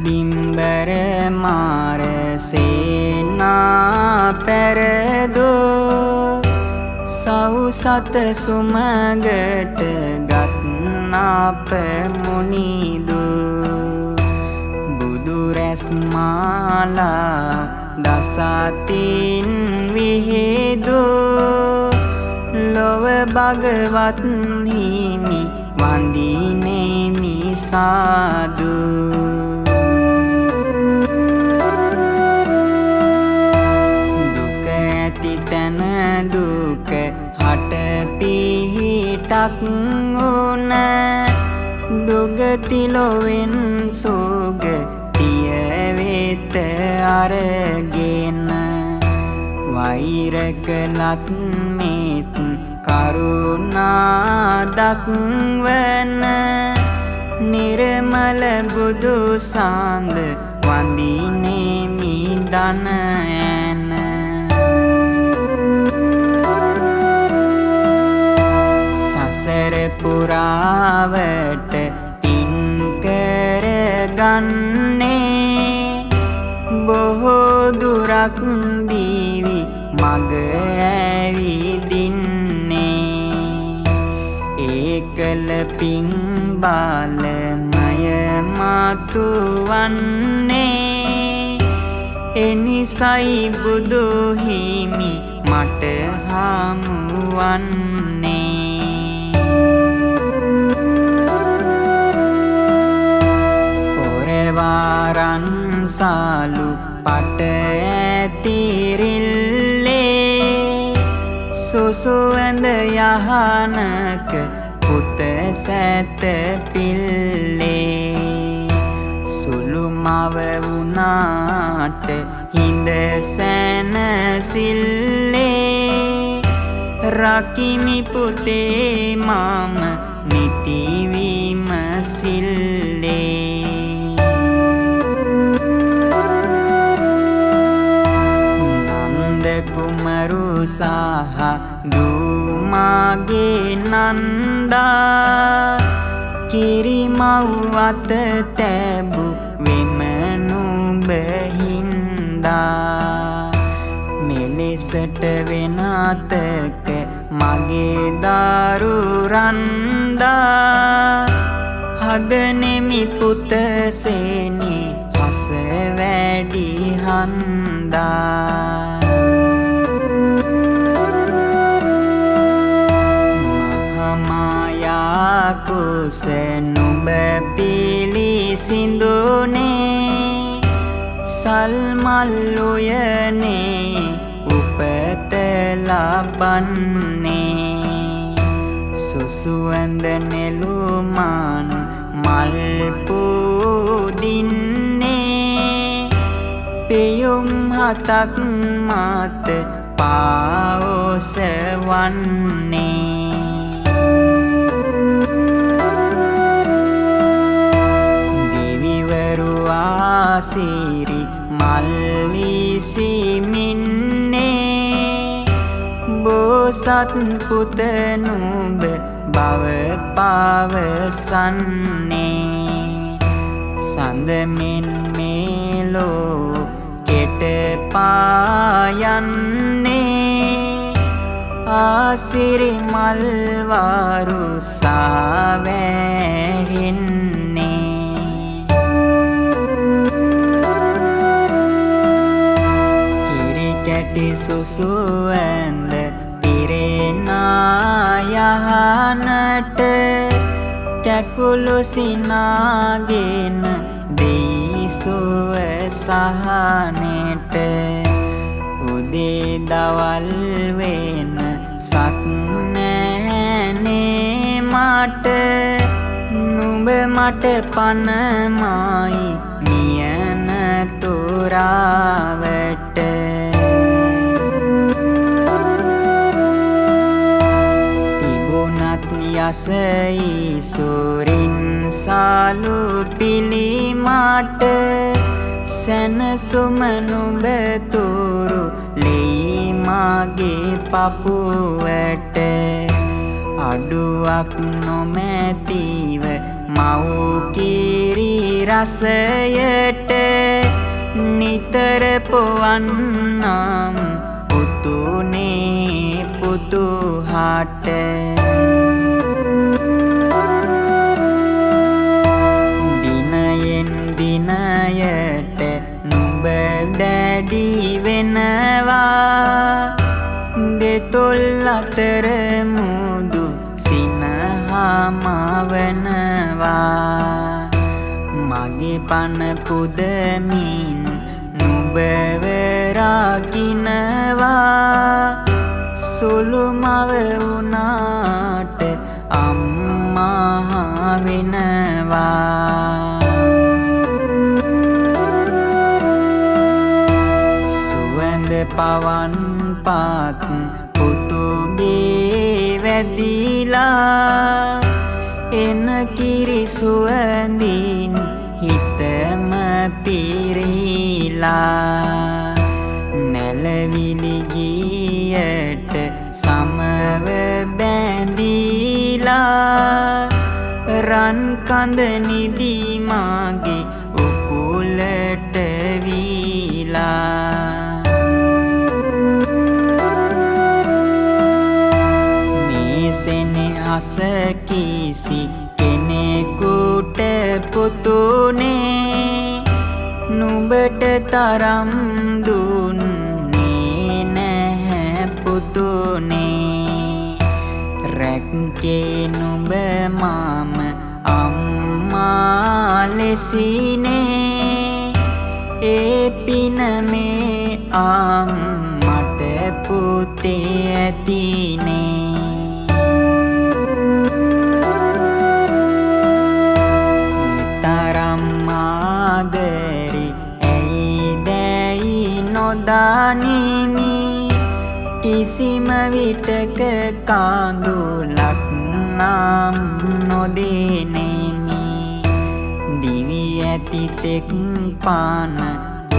බිම්බර මාර සේනා පැරදෝ සවුසත සුමගට ගත්නාප මුනිදු බුදු රැස් මාලා දසතින් විහිදු ලොව භගවත් හිමි වන්දිනේමි සාදු දුක ඇති තැන දුක හට පිහිටක් උන දුගති ලොවෙන් සුගතිය වෙත අරගෙන වෛර කළත් මෙත් කරුණා දක්වන නිර්මල බුදු සාන්ද වන්දිනේමි දන ඇන සසර පුරාවට පින් කරගන්නේ බොහෝ දුරක් දීවි මග ඇවිදින්නේ ඒකල පිං බාලමය මතු වන්නේ එනිසයි බුදු හිමි මට හමු වන්නේ පොරවාරන් සාලු පට ඇතිරිල්ලේ සුසු ඇඳ යහනක පුත සැත පිල්ලේ සුළු මව වුණාට හිඳ සැනසිල්ලේ රකිමි පුතේ මම නිතිවීම සිල්ලේ කුමරු සහ දුමාගේ නන්දා කිරිමව් අත තැබු වෙමනුඹ හින්දා මෙලෙසට වෙනතක මගේ දරු රන්දා හදනෙමි පුත සේනි හස වැඩි හන්දා කුස නුඹ පිළිසිඳුනේ සල්මල් උයනේ උපත ලබන්නේ සුසුවඳ නෙළුමන් මල් පුදින්නේ පියුම් හතක් මත පාවොස වන්නේ සිරි මල්ලිසිමින්නේ බෝසත් පුත නුඹ බව පවසන්නේ සඳමින් මේලෝ කෙට පායන්නේ ආසිරි මල්වාරු සාවැහෙන්නේ සුසු ඇඳ පිරෙනා යහනට කැකුළු සිනාගෙන දෙයි සුව සහනෙට උදේ දවල් වෙන සක් නැනේ මට නුඹ මට පනමයි මියන තොරාවට යසයි සුරින් සාලු පිළිමට සැනසුම නුඹ තුරු ලෙයි මගේ පපුවට අඩුවක් නොමැතිව මව් කිරි රසයට නිතර පොවන්නම් පුතුනේ පුතුහාට දිනයෙන් දිනයට නුඹ දැඩි වෙනවා දෙතොල් අතර මුදු සිනහමවනවා මගේ පන පුදමින් නුඹව රකින්නවා සුළු මව වුණාට අම්මා වෙනවා සුවඳ පවන් පාත් පුතුගේ වැදිලා එන කිරි සුවඳින් හිතම පිරීලා නැලවිලි ගියට සමව බැඳීලා රන් කඳ නිදි මාගේ උකුලට වීලා මේ සෙනෙහස කිසි කෙනෙකුට පුතුනේ නුඹට තරම් දුන්නේ නැහැ පුතුනේ රැක්කේ නුඹ මම අම්මා ලෙසිනේ ඒ පින මේ අම්මට පුතේ ඇතිනේ ආදරේ ඇයි දැයි නොදනිමි කිසිම විටක කාඳුලක් නම් නොදෙනෙමි දිවි ඇති තෙක් පාන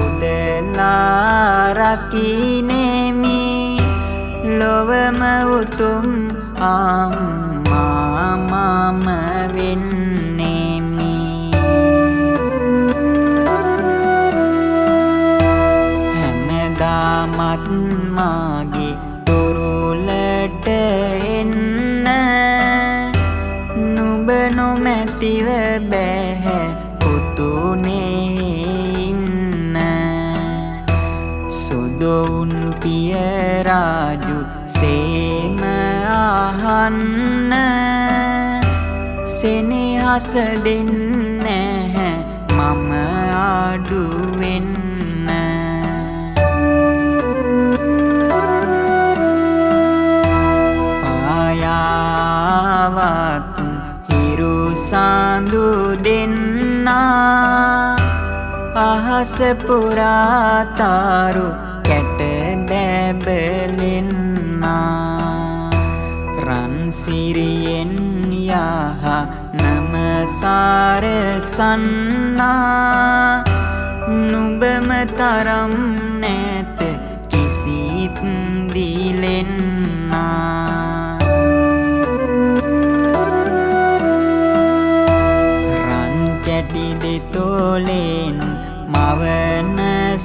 උදලා රකිනෙමි ලොවම උතුම් අම්මා මම වෙන්නෙමි මත් මාගේ තුරුලට එන්න නුඹ නොමැතිව බැහැ පුතුනේ ඉන්න සුදොවුන් පිය රාජු සේම අහන්න සෙනෙහස දෙන්නේ මම අඩු වෙන්න පායාවත් හිරු සාඳු දෙන්නා අහස පුරා තාරු කැට බැබලෙන්නා රන් සිරියෙන් යහ නම සාරසන්නා නුඹම තරම් නැත කිසිත් දිලෙන්නා රන් කැටි දෙතොලෙන් මවන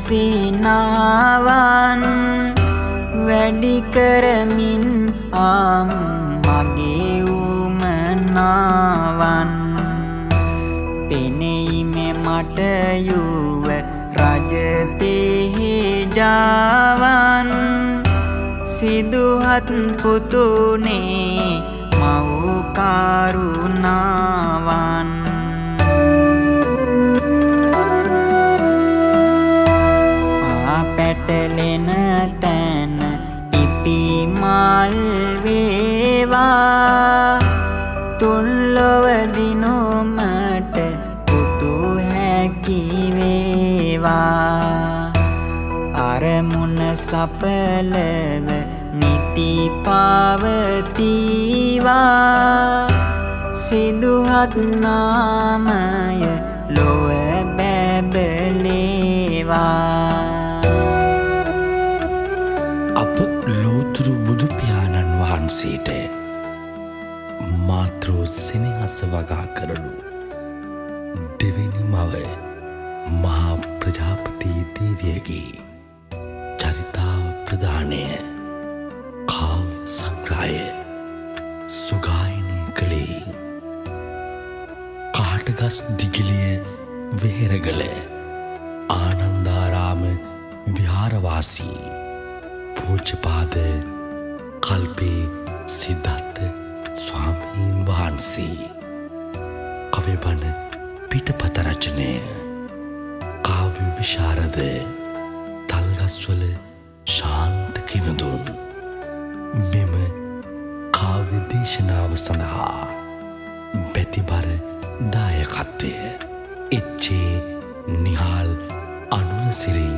සිනාවන් වැඩි කරමින් මගේ උමනාවන් පෙනෙයිමේ මට යුව රජතෙහි ජාවන් සිදුහත් පුතුනේ මව් කරුණාවන් පැටලෙන තැන ඉපි මල් වේවා තුන්ලොව දිනුමට පුතු හැකි වේවා අරමුණ සපලව නිති පවතිවා සිදුහත් නාමය ලොව බැබලේවා අප ලෝතුරු බුදු පියාණන් වහන්සේට මාතෘ සෙනෙහස වගා කරනු දෙවෙනි මව මහා ප්‍රජාපති දේවියගේ චරිතාව ප්‍රධානය කාව්‍ය සංග්‍රහය සුගායනය කළේ කාටගස් දිගිලිය වෙහෙරගල ආනන්දාරාම විහාරවාසී පූජ්‍යපාද කල්පේ සිද්ධාර්ථ ස්වාමීන් වහන්සේ. කවිබන පිටපත රචනය කාව්‍ය විශාරද තල්ගස්වල ශාන්ත කිවඳුන්. මෙම කාව්‍ය දේශනාව සඳහා බැතිබර දායකත්වය එච්.ඒ. නිහාල් අනුරසිරි